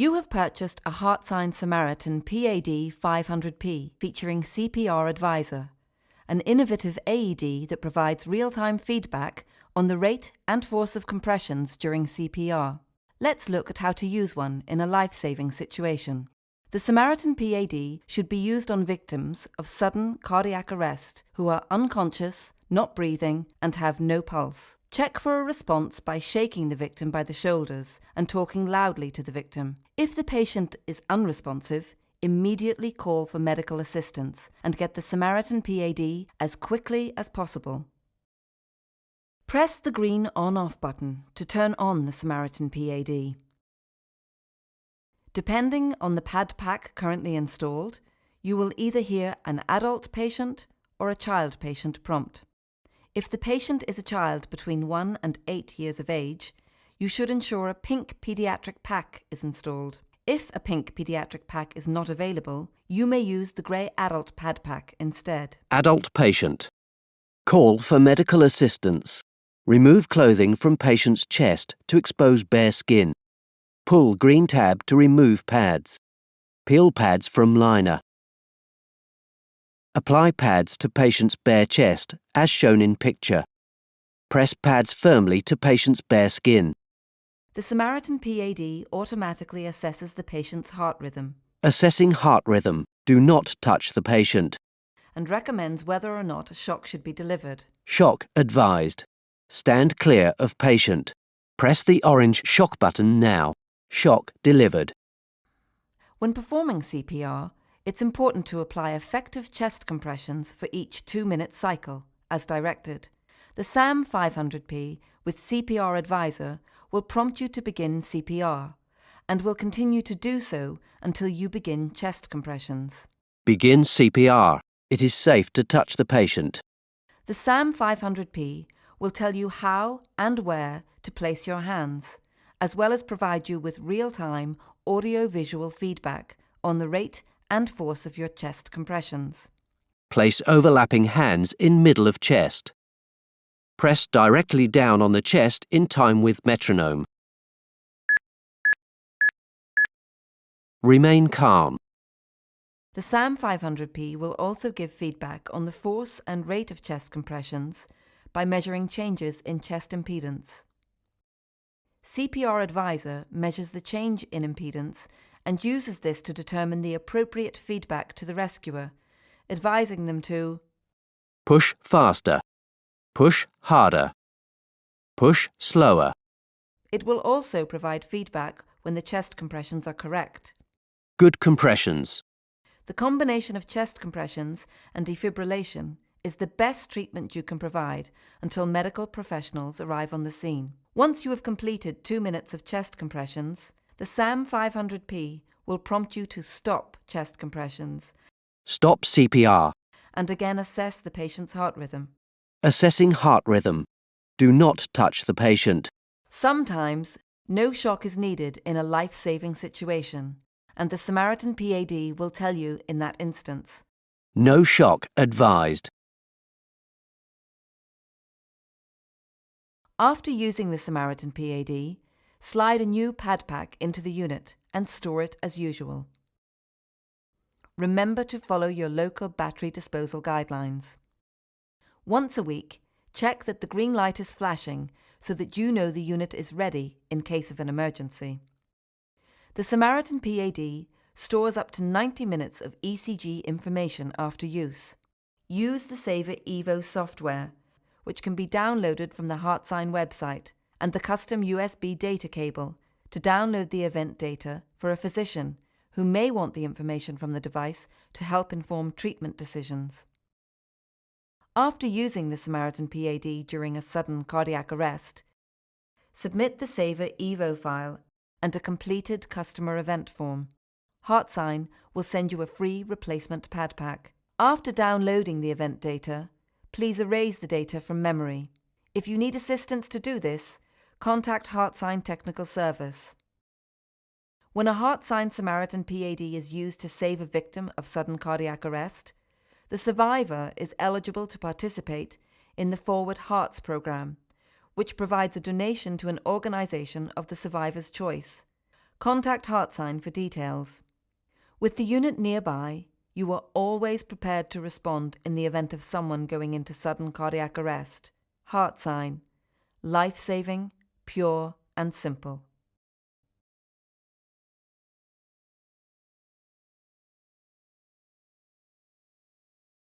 You have purchased a HeartSine Samaritan PAD 500p featuring CPR Advisor, an innovative AED that provides real-time feedback on the rate and force of compressions during CPR. Let's look at how to use one in a life-saving situation. The Samaritan PAD should be used on victims of sudden cardiac arrest who are unconscious, not breathing, and have no pulse. Check for a response by shaking the victim by the shoulders and talking loudly to the victim. If the patient is unresponsive, immediately call for medical assistance and get the Samaritan PAD as quickly as possible. Press the green on-off button to turn on the Samaritan PAD. Depending on the pad pack currently installed, you will either hear an adult patient or a child patient prompt. If the patient is a child between 1 and 8 years of age, you should ensure a pink pediatric pack is installed. If a pink pediatric pack is not available, you may use the grey adult pad pack instead. Adult patient. Call for medical assistance. Remove clothing from patient's chest to expose bare skin. Pull green tab to remove pads. Peel pads from liner. Apply pads to patient's bare chest, as shown in picture. Press pads firmly to patient's bare skin. The Samaritan PAD automatically assesses the patient's heart rhythm. Assessing heart rhythm. Do not touch the patient. And recommends whether or not a shock should be delivered. Shock advised. Stand clear of patient. Press the orange shock button now. Shock delivered. When performing CPR, it's important to apply effective chest compressions for each 2-minute cycle, as directed. The SAM 500p with CPR Advisor will prompt you to begin CPR, and will continue to do so until you begin chest compressions. Begin CPR. It is safe to touch the patient. The SAM 500p will tell you how and where to place your hands, as well as provide you with real-time audio-visual feedback on the rate and force of your chest compressions. Place overlapping hands in middle of chest. Press directly down on the chest in time with metronome. Remain calm. The SAM 500p will also give feedback on the force and rate of chest compressions by measuring changes in chest impedance. CPR Advisor measures the change in impedance and uses this to determine the appropriate feedback to the rescuer, advising them to push faster, push harder, push slower. It will also provide feedback when the chest compressions are correct. Good compressions. The combination of chest compressions and defibrillation is the best treatment you can provide until medical professionals arrive on the scene. Once you have completed 2 minutes of chest compressions, the SAM 500p will prompt you to stop chest compressions. Stop CPR. And again assess the patient's heart rhythm. Assessing heart rhythm. Do not touch the patient. Sometimes, no shock is needed in a life-saving situation, and the Samaritan PAD will tell you in that instance. No shock advised. After using the Samaritan PAD, slide a new pad pack into the unit and store it as usual. Remember to follow your local battery disposal guidelines. Once a week, check that the green light is flashing so that you know the unit is ready in case of an emergency. The Samaritan PAD stores up to 90 minutes of ECG information after use. Use the Saver Evo software, which can be downloaded from the HeartSine website, and the custom USB data cable to download the event data for a physician who may want the information from the device to help inform treatment decisions. After using the Samaritan PAD during a sudden cardiac arrest, submit the Saver Evo file and a completed customer event form. HeartSine will send you a free replacement pad pack. After downloading the event data, please erase the data from memory. If you need assistance to do this, contact HeartSine Technical Service. When a HeartSine Samaritan PAD is used to save a victim of sudden cardiac arrest, the survivor is eligible to participate in the Forward Hearts program, which provides a donation to an organization of the survivor's choice. Contact HeartSine for details. With the unit nearby, you are always prepared to respond in the event of someone going into sudden cardiac arrest. HeartSine. Life-saving, pure and simple.